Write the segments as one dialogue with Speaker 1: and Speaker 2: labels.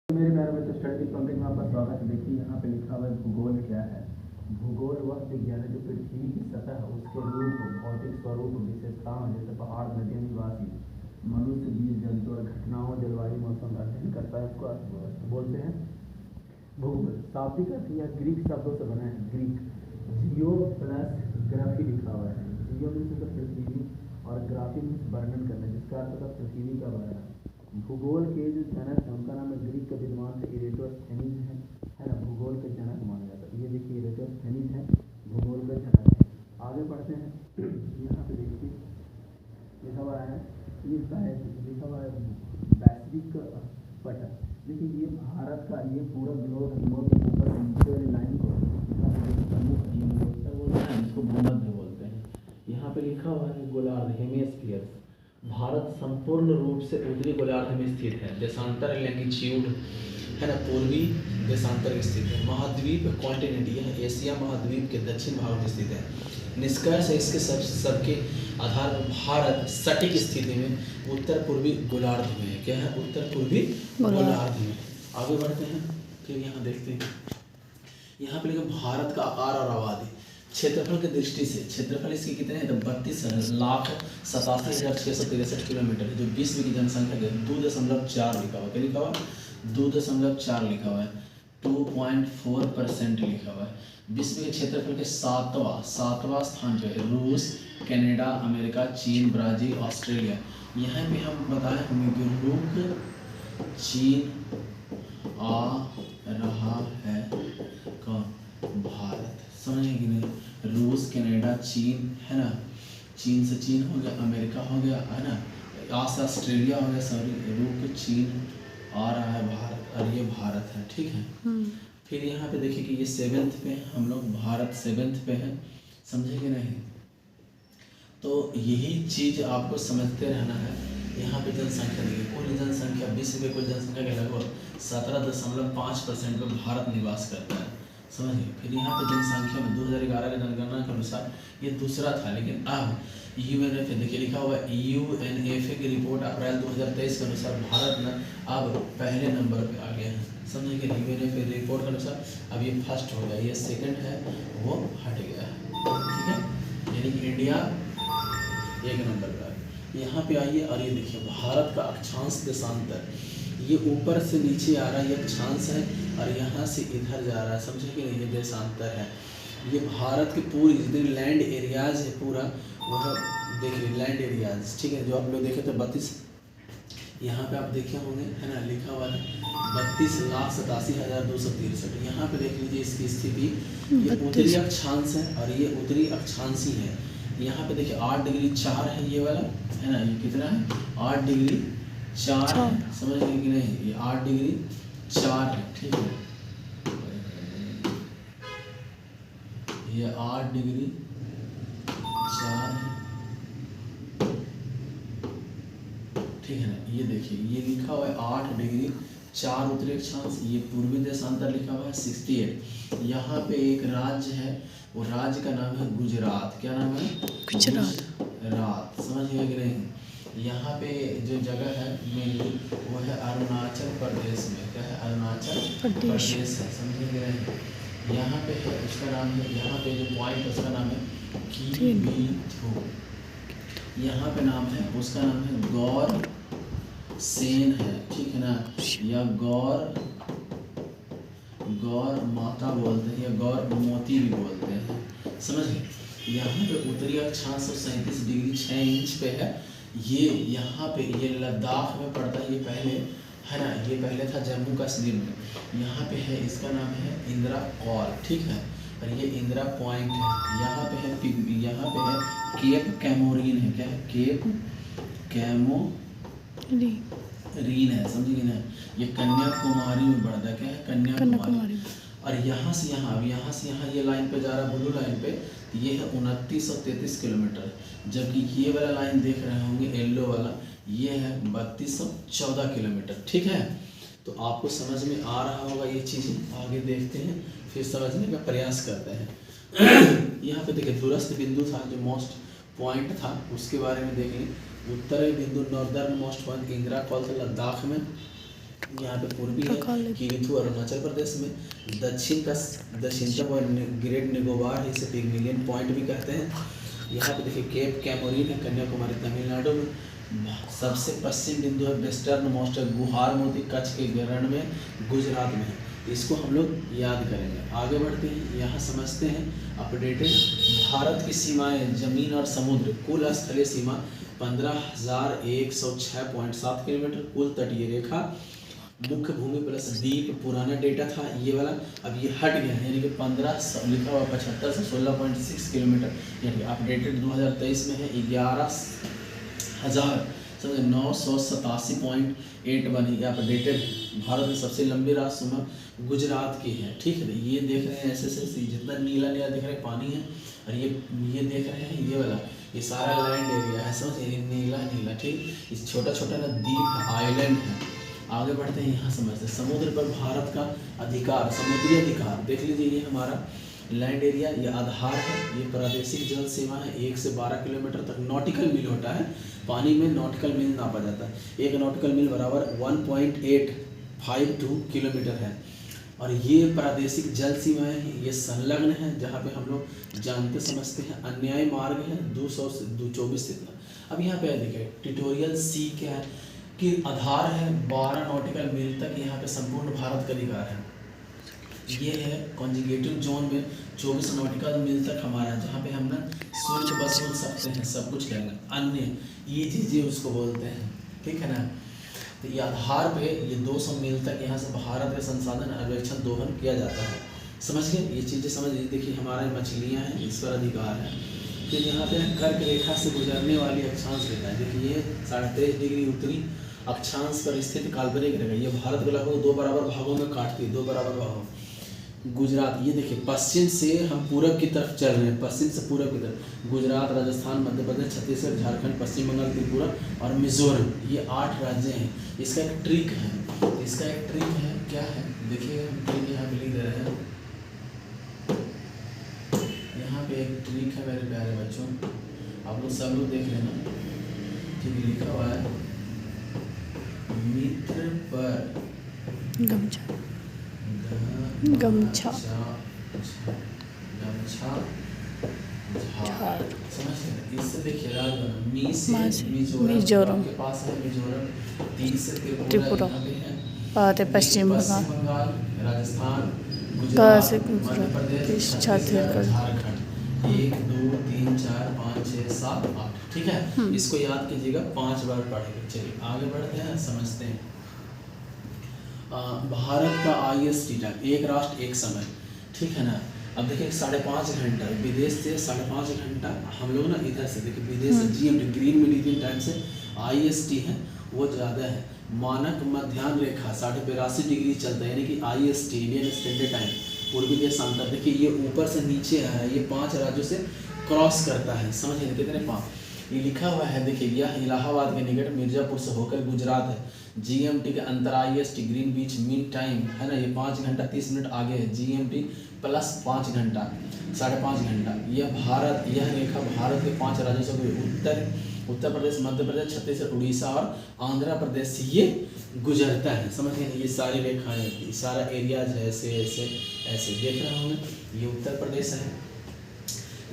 Speaker 1: मेरे प्यारे बच्चों, स्टडी कंटेंट में आपका स्वागत है। देखिए यहाँ पे लिखा हुआ है भूगोल क्या है। भूगोल वह विज्ञान है जो पृथ्वी की सतह, उसके रूप, भौतिक स्वरूप, विशेषताओं जैसे पहाड़, नदियाँ, निवासी मनुष्य, जीव जंतु और घटनाओं, जलवायु, मौसम का अध्ययन करता है। उसको बोलते हैं भूगोल। शाब्दिक अर्थ यह ग्रीक शब्दों से बना है। ग्रीक जियो प्लस ग्राफी लिखा हुआ है। जियो मीन्स पृथ्वी और ग्राफी मीन्स वर्णन करना, जिसका अर्थ होता है पृथ्वी का वर्णन। भूगोल के जो जनक है उनका नाम है, ग्रीक का विद्वान थे इरेटोस्थेनीज है ना, भूगोल के जनक माना जाता है। ये देखिए इरेटोस्थेनीज है, भूगोल का जनक है। आगे बढ़ते हैं। यहाँ पे देखिए लिखा हुआ है, ये लिखा हुआ है वैश्विक पटल। देखिए ये भारत का, ये पूरा ग्लोब ऊपर नीचे वाली लाइन को इसको भूमध्य बोलते हैं। यहाँ पे लिखा हुआ है गोलार्ध, हेमिस्फीयर। भारत संपूर्ण रूप से उत्तरी गोलार्ध में स्थित है। देशांतर लैंगिट्यूड है ना, पूर्वी देशांतर में स्थित है। महाद्वीप कॉन्टिनेंट, यह एशिया महाद्वीप के दक्षिण भाग में स्थित है। निष्कर्ष है इसके सबके आधार पर भारत सटीक स्थिति में उत्तर पूर्वी गोलार्ध में है। क्या है? उत्तर पूर्वी गोलार्ध में। आगे बढ़ते हैं, फिर यहाँ देखते हैं। यहाँ पे लिखा भारत का आकार और आबादी। क्षेत्रफल की दृष्टि से क्षेत्रफल इसके कितने हैं? तो 32,87,663 किलोमीटर है, जो विश्व की जनसंख्या के 2.4 लिखा हुआ। क्या लिखा हुआ? 2.4 लिखा हुआ है। 2.4% लिखा हुआ है। विश्व के क्षेत्रफल के सातवां स्थान जो है रूस, कनाडा, अमेरिका, चीन, ब्राजील, ऑस्ट्रेलिया। यहाँ पे हम बताए होंगे कि रुक चीन आ रहा है, कौन? भारत। समझे कि नहीं? रूस, कनाडा, चीन है ना, चीन से चीन हो गया, अमेरिका हो गया है ना, ऑस्ट्रेलिया हो गया, सॉरी, रुक चीन आ रहा है भारत, और ये भारत है। ठीक है। फिर यहाँ पे देखिए कि ये 7th पे हम लोग, भारत 7th पे है। समझे कि नहीं? तो यही चीज आपको समझते रहना है। यहाँ पे जनसंख्या देखिए, कुल जनसंख्या, विश्व के कुल जनसंख्या के लगभग 17.5% में भारत निवास करता है। समझिए। फिर यहाँ पे जनसंख्या में 2011 की जनगणना के अनुसार ये दूसरा था, लेकिन अब यूएनएफए देखिए लिखा हुआ है, यूएनएफए की रिपोर्ट अप्रैल 2023 के अनुसार भारत न अब पहले नंबर पे आ गया है। समझिए कि यूएनएफए रिपोर्ट के अनुसार अब ये फर्स्ट हो गया, ये सेकंड है वो हट गया है। ठीक है, यानी कि इंडिया 1 नंबर पर। यहाँ पे आइए और ये देखिए भारत का अक्षांश देशांतर, ये ऊपर से नीचे आ रहा है, ये अक्षांश है, और यहाँ से इधर जा रहा है। समझे कि नहीं? ये देशांतर है। ये भारत के पूरी जितनी लैंड एरियाज है पूरा, वह देखिए लैंड एरियाज। ठीक है, जो आप लोग देखे थे 32, यहाँ पे आप देखे होंगे है ना, लिखा हुआ है 32,87,263। यहाँ पे देख लीजिए इसकी स्थिति, ये उत्तरी अक्षांश है और ये उत्तरी अक्षांशी है। यहाँ पे देखिए 8 डिग्री 4 है ये वाला, है ना, ये कितना है? 8 डिग्री 4 है। समझ गए कि नहीं? ये 8 डिग्री 4 है। ठीक है, ये 8 डिग्री 4 है। ठीक है ना, ये देखिए ये लिखा हुआ है 8 डिग्री 4 उत्तरी अक्षांश, ये पूर्वी देशांतर लिखा हुआ है 68। यहाँ पे एक राज्य है, वो राज्य का नाम है गुजरात। क्या नाम है? गुजरात। समझ गए कि नहीं? यहाँ पे जो जगह है मेनली वो है अरुणाचल प्रदेश में। क्या है? अरुणाचल प्रदेश है। समझ गए नहीं? यहाँ पे है, उसका नाम है, यहाँ पे जो पॉइंट है उसका नाम है कीबीथु। यहाँ पे नाम है, उसका नाम है गौर सेन है। ठीक है ना, या गौर माता बोलते हैं, या गौर मोती भी बोलते हैं। समझ गए? यहाँ पे उत्तरी अक्षांश 37 डिग्री 6 इंच पे है। ये यहाँ पे ये लद्दाख में पड़ता है, ये पहले है ना, ये पहले था जम्मू कश्मीर में। यहाँ पे है, इसका नाम है इंदिरा कॉल। ठीक है, और ये इंदिरा पॉइंट है। यहाँ पे है केप कैमोरीन है। क्या है? केप कैमोरीन है। समझिए ना, ये कन्याकुमारी में पड़ता है। क्या है? कन्याकुमारी। और यहाँ से यहाँ, अब यहाँ से यहाँ ये लाइन पे जा रहा है, ब्लू लाइन पे, ये है 2933 किलोमीटर। जबकि ये वाला लाइन देख रहे होंगे येलो वाला, ये है 3214 किलोमीटर। ठीक है, तो आपको समझ में आ रहा होगा ये चीज़ें। आगे देखते हैं, फिर समझने का प्रयास करते हैं। यहाँ पे देखिए दूरस्थ बिंदु था, जो मोस्ट पॉइंट था, उसके बारे में देख लें। उत्तरी बिंदु, northern most point Indira call था लद्दाख में। यहाँ पे पूर्वी है किरिथु अरुणाचल प्रदेश में, दक्षिणतम और ग्रेट निकोबार है, इसे पिग्मिलियन पॉइंट भी कहते हैं। यहाँ पे देखिए केप कैमोरीन है कन्याकुमारी तमिलनाडु में। सबसे पश्चिम बिंदु है वेस्टर्न मोस्ट गुहार मोती कच्छ के रण में गुजरात में है। इसको हम लोग याद करेंगे। आगे बढ़ते हैं, यहाँ समझते हैं अपडेटेड भारत की सीमाएं जमीन और समुद्र। कुल स्थलीय सीमा 15,106.7 किलोमीटर, कुल तटीय रेखा, मुख्य भूमि प्लस द्वीप, पुराना डेटा था ये वाला, अब ये हट गया यानी कि 1500 लिखा हुआ 75 से 16.6 किलोमीटर, यानी अपडेटेड 2023 में है 11,987.8 बनी। अपडेटेड भारत में सबसे लंबी राष्ट्र गुजरात की है। ठीक है, ये देख रहे हैं ऐसे जितना नीला नीला दिख रहा है पानी है, और ये देख रहे हैं ये वाला, ये सारा लैंड एरिया है, समझ नीला नीला। ठीक, इस छोटा छोटा ना द्वीप है, आइलैंड है। आगे बढ़ते हैं, यहाँ समझते हैं समुद्र पर भारत का अधिकार, समुद्री अधिकार देख लीजिए। ये हमारा लैंड एरिया, ये आधार है, ये प्रादेशिक जल सीमा है। 1 से 12 किलोमीटर तक नॉटिकल मील होता है, पानी में नॉटिकल मील नापा जाता है। एक नॉटिकल मील बराबर 1.852 किलोमीटर है। और ये प्रादेशिक जल सीमाएँ हैं, ये संलग्न है, जहाँ पे हम लोग जानते समझते हैं। अन्याय मार्ग है 200 से 224 इतना। अब यहाँ पे देखिए टिटोरियल सी क्या है कि आधार है 12 नॉटिकल मील तक, यहाँ पे संपूर्ण भारत का अधिकार है। ये है कॉन्जुगेटिव जोन में 24 नॉटिकल मील तक हमारा, जहाँ पे हम ना शुल्क वसूल सकते हैं, सब कुछ करेंगे। अन्य ये चीज़ें उसको बोलते हैं, ठीक है ना। तो ये आधार पे ये 200 मील तक यहाँ से भारत का संसाधन अन्वेषण दोहन किया जाता है। समझ गए, ये चीज़ें समझ लीजिए। देखिए हमारा मछलियाँ हैं, इस पर अधिकार है। फिर यहाँ पे कर्क रेखा से गुजरने वाली अक्षांश रेखा है। देखिए ये 23.5 डिग्री उत्तरी अक्षांश पर स्थित काल्पनिक रेखा, ये भारत को लगभग 2 बराबर भागों में काटती है, 2 बराबर भागों। गुजरात, ये देखिए पश्चिम से हम पूरब की तरफ चल रहे हैं, पश्चिम से पूरब की तरफ गुजरात, राजस्थान, मध्य प्रदेश, छत्तीसगढ़, झारखंड, पश्चिम बंगाल, त्रिपुरा और मिजोरम, ये 8 राज्य हैं। इसका एक ट्रिक है, क्या है देखिए, हम ट्रिक यहाँ पे लिख दे रहे हैं। यहाँ पे एक ट्रिक है मेरे प्यारे बच्चों, आप लोग सब लोग देख लेना। ठीक, लिखा हुआ है मित्र पर गमछा इससे देखिए मी से मिजोरम के पास है, मिजोरम, 3 से त्रिपुरा,
Speaker 2: पश्चिम
Speaker 1: बंगाल, राजस्थान, गुजरात, मध्य प्रदेश,
Speaker 2: छत्तीसगढ़,
Speaker 1: झारखंड। 1 2 3 4 5 6 7 8। ठीक है, इसको याद कीजिएगा, 5 बार पढ़ेंगे। चलिए आगे बढ़ते हैं, समझते हैं भारत का IST टाइम, एक राष्ट्र एक समय। ठीक है ना। अब देखिए 5.5 घंटा विदेश से, 5.5 घंटा हम लोग ना इधर से देखिए विदेश से GMT ग्रीन मेडिटेरियन टाइम से IST है वो ज़्यादा है। मानक मध्याह्न रेखा 82.5 डिग्री चलता है, यानी कि IST इंडियन स्टैंडर्ड टाइम पूर्वी देशांतर। देखिए ये ऊपर से नीचे आ रहा है, ये 5 राज्यों से क्रॉस करता है, समझिए कितने 5। ये लिखा हुआ है देखिए, यह इलाहाबाद के निकट मिर्जापुर से होकर गुजरात है। GMT के अंतर IST ग्रीन बीच मीन टाइम है ना, ये 5 घंटा 30 मिनट आगे है। GMT प्लस 5 घंटा 5.5 घंटा। यह रेखा भारत के 5 राज्यों से उत्तर प्रदेश, मध्य प्रदेश, छत्तीसगढ़, उड़ीसा और आंध्र प्रदेश से ये गुजरता है। समझिए ये सारी रेखाएं, सारा एरियाज है, ऐसे देख रहे होंगे। ये उत्तर प्रदेश है,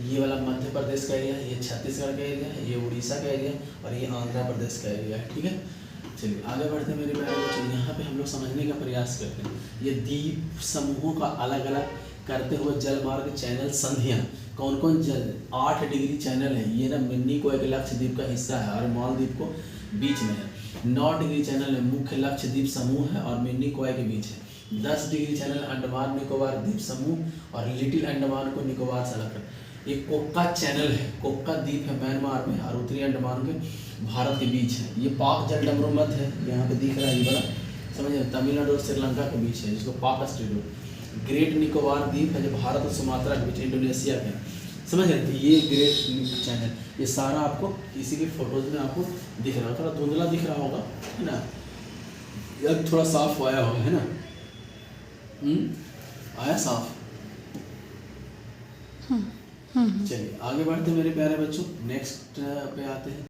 Speaker 1: ये वाला मध्य प्रदेश का एरिया है, ये छत्तीसगढ़ का एरिया है, ये उड़ीसा का एरिया और ये आंध्र प्रदेश का एरिया है। ठीक है, चलिए आगे बढ़ते हैं मेरे प्यारे बच्चों। यहाँ पे हम लोग समझने का प्रयास करते हैं ये द्वीप समूहों का अलग अलग करते हुए जलमार्ग चैनल संधियाँ कौन कौन 8 डिग्री चैनल है। ये ना मिनी को एक लक्षद्वीप का हिस्सा है और मालदीव को बीच में है। 9 डिग्री चैनल है, मुख्य लक्षद्वीप समूह है और मिनी कोय के बीच है। 10 डिग्री चैनल अंडमान निकोबार द्वीप समूह और लिटिल अंडमान को निकोबार से अलग कर। ये कोक्का चैनल है, कोक्का द्वीप है म्यांमार में और उत्तरी अंडमान के भारत के बीच है। ये पाक जलडमरू मध्य है, यहाँ पे दिख रहा है ये बड़ा, समझिए तमिलनाडु और श्रीलंका के बीच है, जिसको पाक स्ट्रेट। ग्रेट निकोबार द्वीप है जो भारत और सुमात्रा के बीच, इंडोनेशिया के, समझ रहे थे। ये ग्रेट चैनल, ये सारा आपको इसी की फोटोज में आपको दिख रहा है। थोड़ा धुंधला दिख रहा होगा है ना, या थोड़ा साफ आया होगा है ना, आया साफ। चलिए आगे बढ़ते मेरे प्यारे बच्चों, नेक्स्ट पे आते हैं।